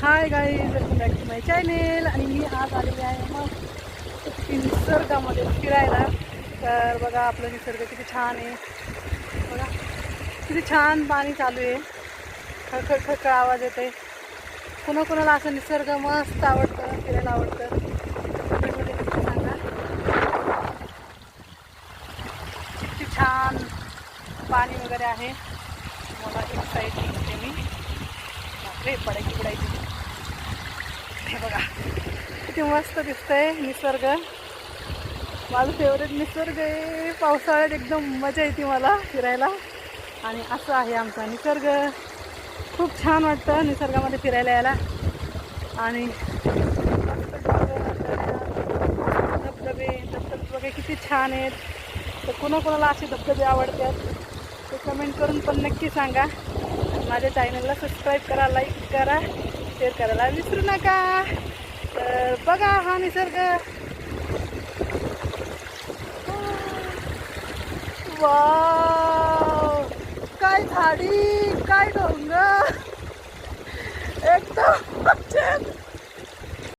High guys, welcome back to my channel. आणि मी आज आलेली आहे मग निसर्गामध्ये फिरायला. तर बघा आपलं निसर्ग किती छान आहे. बघा किती छान पाणी चालू आहे. खळखळ खळखळ आवाज येते. कोणाकोणाला असं निसर्ग मस्त आवडतं, फिरायला आवडतं, कमेंटमध्ये नक्की सांगा. किती छान पाणी वगैरे आहे. मला एक साईड दिसते मी. बापरे, पडायची. हे बघा किती मस्त दिसतंय निसर्ग. माझं फेवरेट निसर्ग आहे. पावसाळ्यात एकदम मजा येते मला फिरायला. आणि असं आहे आमचा निसर्ग. खूप छान वाटतं निसर्गामध्ये फिरायला यायला. आणि धबधबे वगैरे किती छान आहेत. तर कोणाकोणाला असे धबधबे आवडतात ते कमेंट करून पण नक्की सांगा. माझ्या चॅनलला सबस्क्राईब करा, लाईक करा, शेअर करायला विसरू नका. तर बघा हा निसर्ग. वाव, काय झाडी, काय